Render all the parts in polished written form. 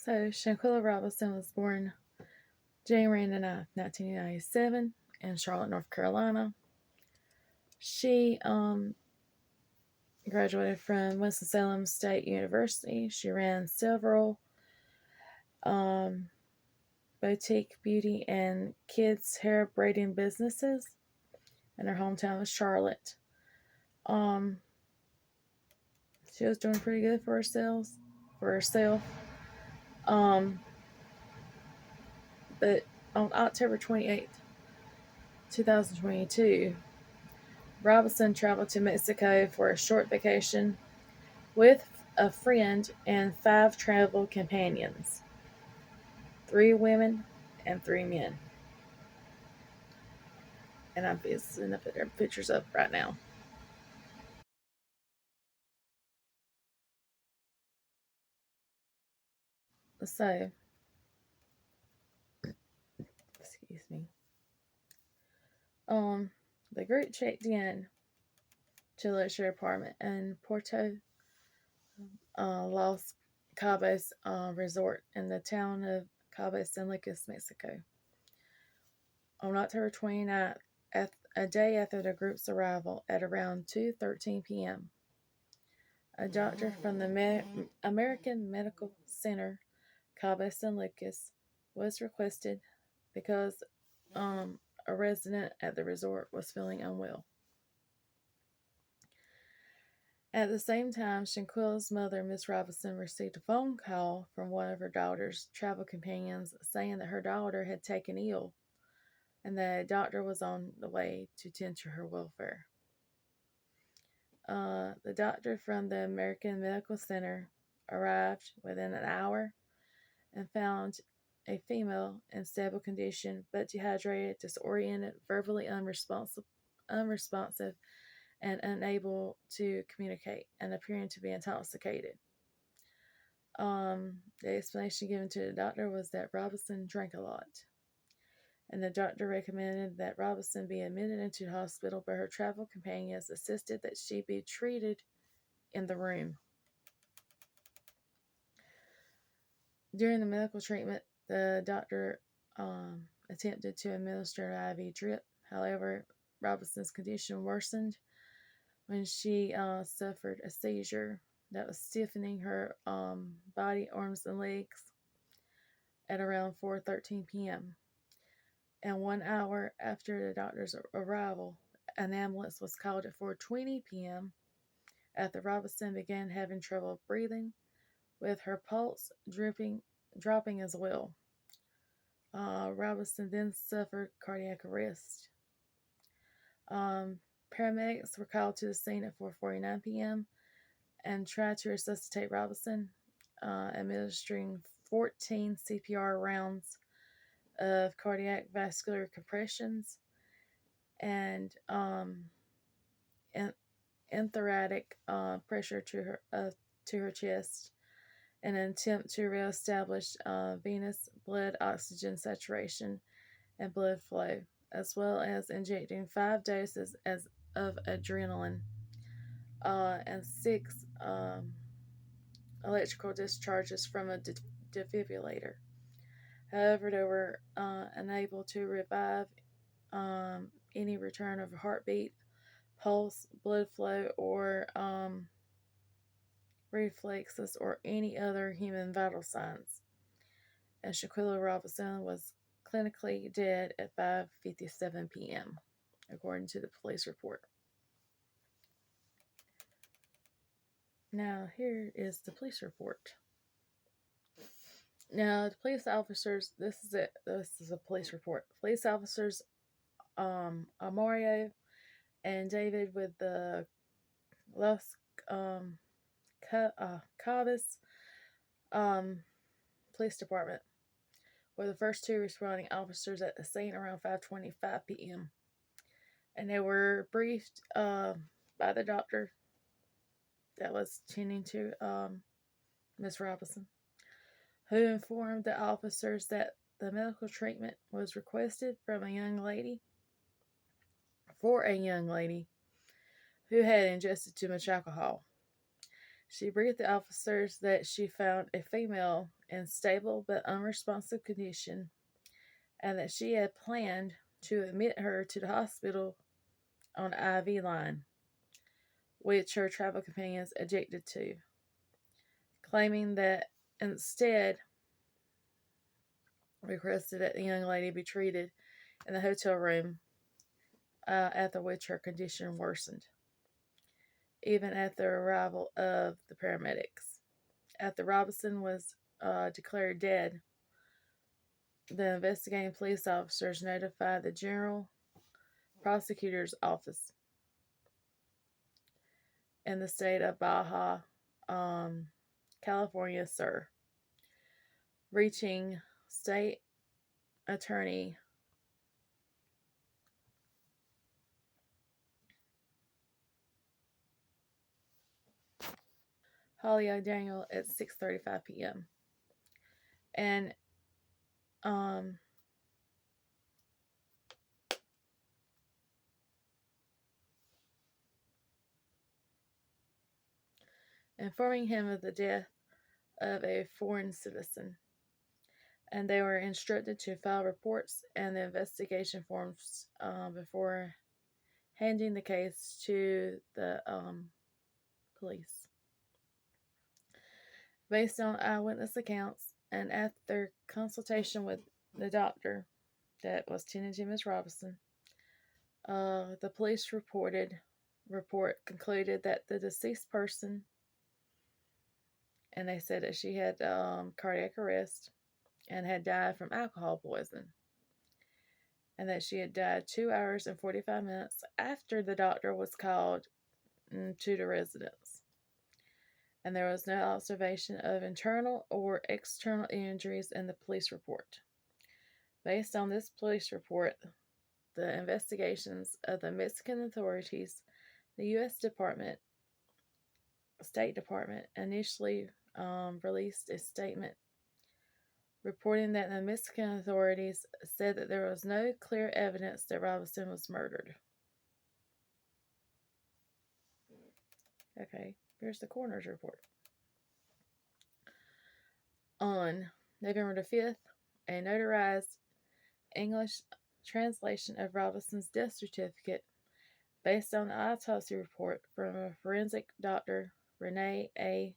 So, Shanquella Robinson was born January 9th, 1997, in Charlotte, North Carolina. She graduated from Winston-Salem State University. She ran several um, boutique beauty and kids hair braiding businesses in her hometown of Charlotte. Um, she was doing pretty good for herself. For herself, um, but on October 28th, 2022, Robinson traveled to Mexico for a short vacation with a friend and 5 travel companions, 3 women and 3 men. And I'm going to put their pictures up right now. So, excuse me. Um, the group checked in to a luxury apartment in Puerto Los Cabos resort in the town of Cabo San Lucas, Mexico. On October 29th, a day after the group's arrival at around 2:13 p.m., a doctor from the American Medical Center, Cabo San Lucas, was requested because a resident at the resort was feeling unwell. At the same time, Shanquella's mother, Miss Robinson, received a phone call from one of her daughter's travel companions saying that her daughter had taken ill and that a doctor was on the way to tend to her welfare. The doctor from the American Medical Center arrived within an hour and found a female in stable condition but dehydrated, disoriented, verbally unresponsive and unable to communicate, and appearing to be intoxicated. The explanation given to the doctor was that Robinson drank a lot, and the doctor recommended that Robinson be admitted into the hospital, but her travel companions insisted that she be treated in the room. During the medical treatment, the doctor attempted to administer an IV drip. However, Robinson's condition worsened when she suffered a seizure that was stiffening her body, arms, and legs at around 4:13 p.m. And 1 hour after the doctor's arrival, an ambulance was called at 4:20 p.m. after Robinson began having trouble breathing, with her pulse dropping as well. Robinson then suffered cardiac arrest. Paramedics were called to the scene at 4:49 p.m. and tried to resuscitate Robinson, administering 14 CPR rounds of cardiac vascular compressions and enthoracic pressure to her chest in an attempt to reestablish venous blood oxygen saturation and blood flow, as well as injecting 5 doses of adrenaline and 6 electrical discharges from a defibrillator. However, they were unable to revive any return of heartbeat, pulse, blood flow, or reflexes, or any other human vital signs. And Shanquella Robinson was clinically dead at 5:57 p.m., according to the police report. Now, here is the police report. Now, the police officers, this is it. This is a police report. Police officers, Amario and David with the Los Cabos Police Department were the first 2 responding officers at the scene around 5:25 p.m. And they were briefed by the doctor that was tending to Miss Robinson, who informed the officers that the medical treatment was requested for a young lady who had ingested too much alcohol. She briefed the officers that she found a female in stable but unresponsive condition and that she had planned to admit her to the hospital on IV line, which her travel companions objected to, claiming that instead requested that the young lady be treated in the hotel room, after which her condition worsened, even at the arrival of the paramedics. After Robinson was declared dead, the investigating police officers notified the General Prosecutor's Office in the state of Baja California, sir, reaching State Attorney Holly O'Daniel at 6:35 p.m. and um, informing him of the death of a foreign citizen. And they were instructed to file reports and the investigation forms before handing the case to the police. Based on eyewitness accounts and after consultation with the doctor that was tending to Miss Robinson, the police report concluded that the deceased person, and they said that she had cardiac arrest and had died from alcohol poisoning, and that she had died 2 hours and 45 minutes after the doctor was called to the residence. And there was no observation of internal or external injuries in the police report. Based on this police report, the investigations of the Mexican authorities, the U.S. State Department initially released a statement reporting that the Mexican authorities said that there was no clear evidence that Robinson was murdered. Okay, here's the coroner's report. On November the 5th, a notarized English translation of Robinson's death certificate, based on the autopsy report from a forensic doctor, Renee A.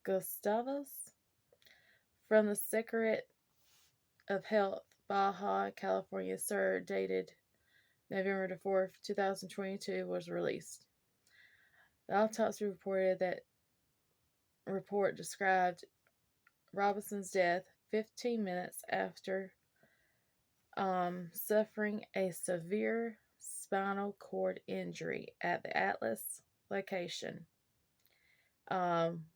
Gustavus, from the Secretariat of Health, Baja California, Sur, dated November the 4th, 2022, was released. The autopsy report described Robinson's death 15 minutes after suffering a severe spinal cord injury at the Atlas location,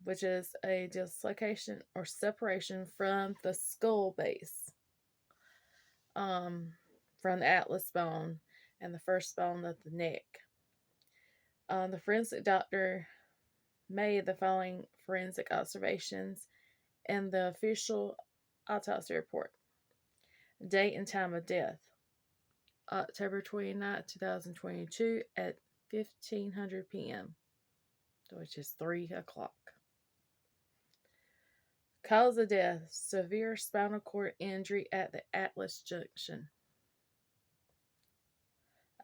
which is a dislocation or separation from the skull base, from the atlas bone and the first bone of the neck. The forensic doctor made the following forensic observations in the official autopsy report. Date and time of death: October 29, 2022 at 1500 p.m., which is 3 o'clock. Cause of death: severe spinal cord injury at the Atlas Junction.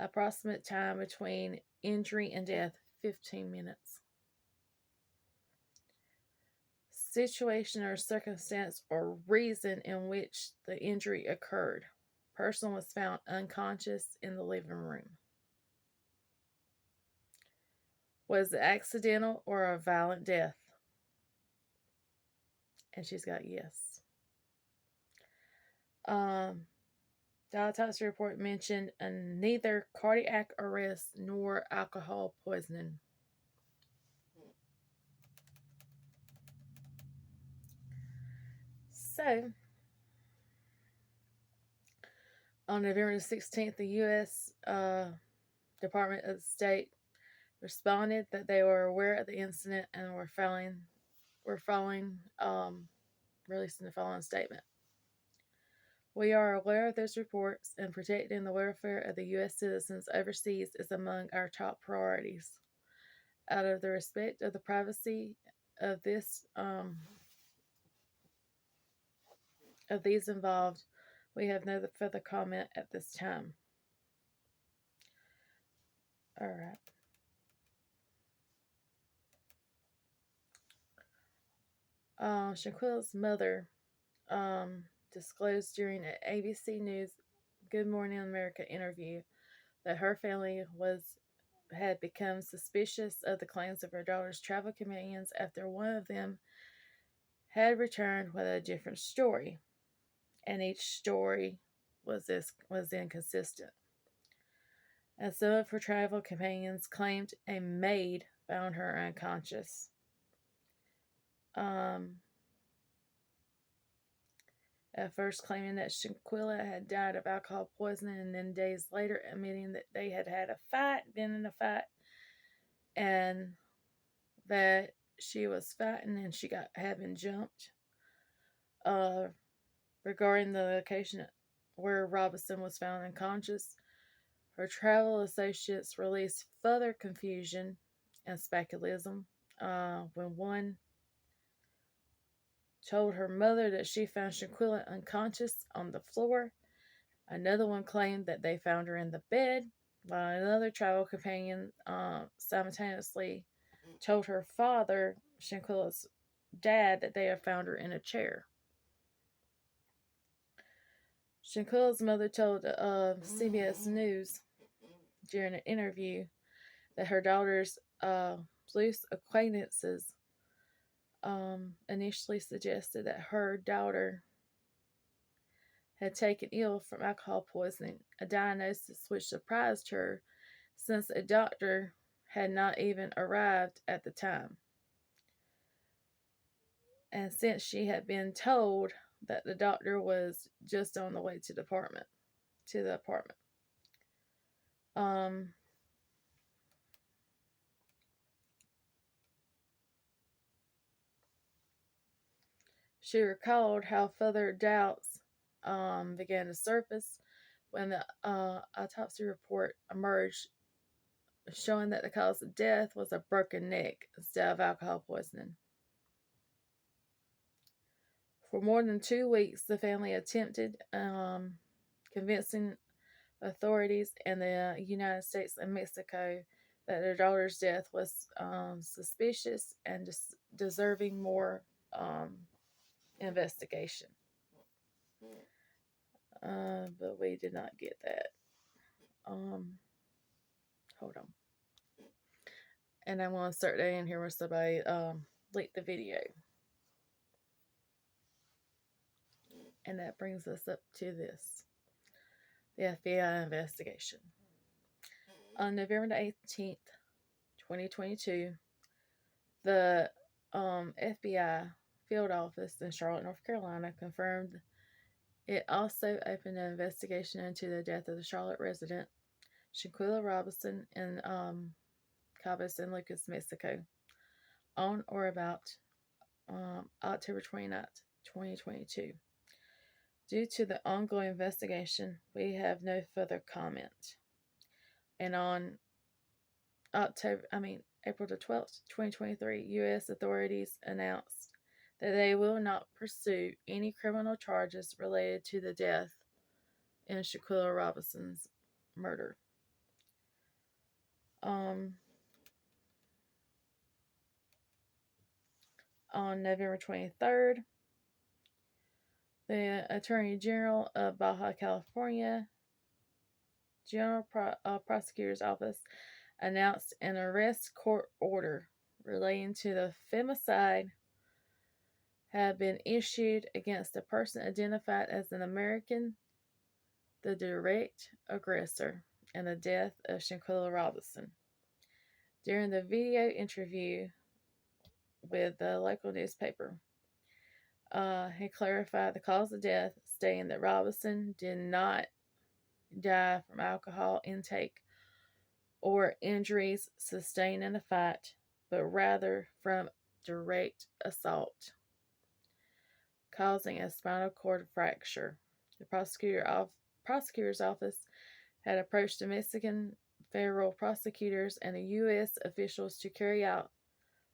Approximate time between injury and death: 15 minutes. Situation or circumstance or reason in which the injury occurred: person was found unconscious in the living room. Was it accidental or a violent death? And she's got yes. The autopsy report mentioned neither cardiac arrest nor alcohol poisoning. So, on November the 16th, the U.S. Department of State responded that they were aware of the incident and were releasing the following statement. We are aware of those reports, and protecting the welfare of the U.S. citizens overseas is among our top priorities. Out of the respect of the privacy of this of these involved, we have no further comment at this time. All right. Shanquella's mother disclosed during an ABC News Good Morning America interview that her family had become suspicious of the claims of her daughter's travel companions after one of them had returned with a different story, and each story was inconsistent. And some of her travel companions claimed a maid found her unconscious. At first claiming that Shanquella had died of alcohol poisoning, and then days later admitting that they had been in a fight, and that she was fighting and she had been jumped. Regarding the location where Robinson was found unconscious, her travel associates released further confusion and speculation when one told her mother that she found Shanquella unconscious on the floor. Another one claimed that they found her in the bed, while another travel companion simultaneously told her father, Shanquella's dad, that they had found her in a chair. Shanquella's mother told CBS News during an interview that her daughter's loose acquaintances initially suggested that her daughter had taken ill from alcohol poisoning, a diagnosis which surprised her since a doctor had not even arrived at the time. And since she had been told that the doctor was just on the way to the apartment. She recalled how further doubts began to surface when the autopsy report emerged, showing that the cause of death was a broken neck instead of alcohol poisoning. For more than 2 weeks, the family attempted convincing authorities in the United States and Mexico that their daughter's death was suspicious and deserving more investigation. But we did not get that. Hold on. And I'm going to start that in here where somebody leaked the video. And that brings us up to this. The FBI investigation. On November the 18th, 2022, the FBI field office in Charlotte, North Carolina confirmed it also opened an investigation into the death of the Charlotte resident, Shanquella Robinson, in Cabo San Lucas, Mexico, on or about October 29th, 2022. Due to the ongoing investigation, we have no further comment. And on April the 12th, 2023, U.S. authorities announced that they will not pursue any criminal charges related to the death in Shanquella Robinson's murder. On November 23rd, the Attorney General of Baja California, General Prosecutor's Office, announced an arrest court order relating to the femicide had been issued against a person identified as an American, the direct aggressor, in the death of Shanquella Robinson. During the video interview with the local newspaper, he clarified the cause of death, stating that Robinson did not die from alcohol intake or injuries sustained in a fight, but rather from direct assault, causing a spinal cord fracture. The prosecutor's office had approached the Mexican federal prosecutors and the U.S. officials to carry out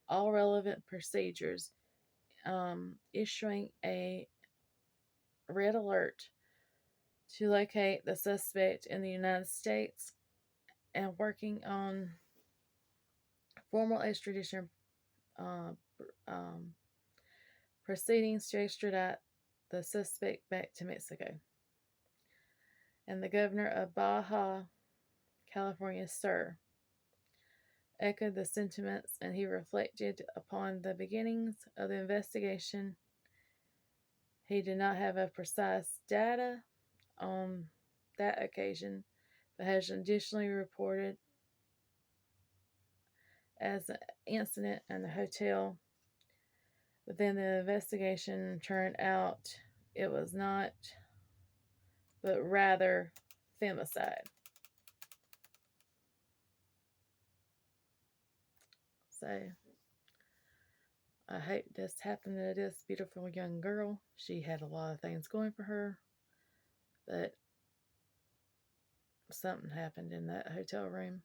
all relevant procedures, issuing a red alert to locate the suspect in the United States and working on formal extradition uh, um, proceedings to extradite the suspect back to Mexico. And the governor of Baja California, Sir, echoed the sentiments, and he reflected upon the beginnings of the investigation. He did not have a precise data on that occasion, but has additionally reported as an incident in the hotel. But then the investigation turned out it was not, but rather femicide. So I hate this happened to this beautiful young girl. She had a lot of things going for her, but something happened in that hotel room.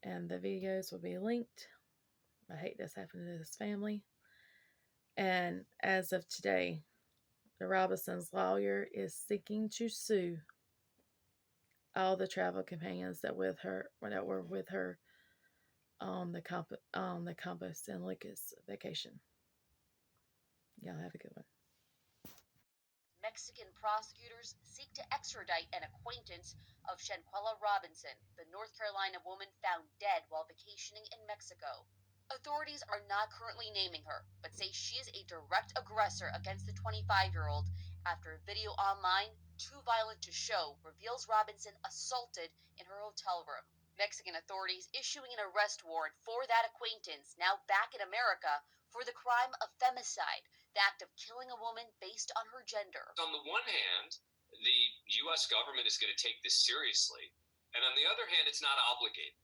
And the videos will be linked. I hate this happened to this family. And as of today, the Robinson's lawyer is seeking to sue all the travel companions that were with her on the Campos and Lucas vacation. Y'all have a good one. Mexican prosecutors seek to extradite an acquaintance of Shanquella Robinson, the North Carolina woman found dead while vacationing in Mexico. Authorities are not currently naming her, but say she is a direct aggressor against the 25-year-old after a video online, too violent to show, reveals Robinson assaulted in her hotel room. Mexican authorities issuing an arrest warrant for that acquaintance, now back in America, for the crime of femicide, the act of killing a woman based on her gender. On the one hand, the U.S. government is going to take this seriously, and on the other hand, it's not obligated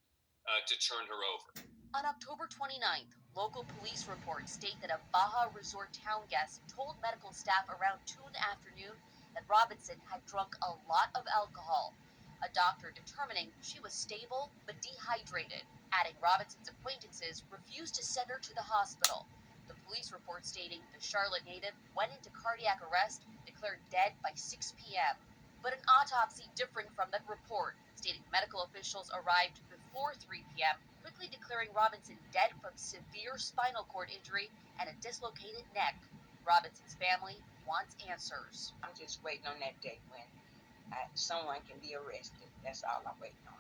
to turn her over. On October 29th, local police reports state that a Baja Resort town guest told medical staff around 2 in the afternoon that Robinson had drunk a lot of alcohol, a doctor determining she was stable but dehydrated, adding Robinson's acquaintances refused to send her to the hospital. The police report stating the Charlotte native went into cardiac arrest, declared dead by 6 p.m. But an autopsy differing from that report, stating medical officials arrived before 3 p.m., quickly declaring Robinson dead from severe spinal cord injury and a dislocated neck. Robinson's family wants answers. I'm just waiting on that day when someone can be arrested. That's all I'm waiting on.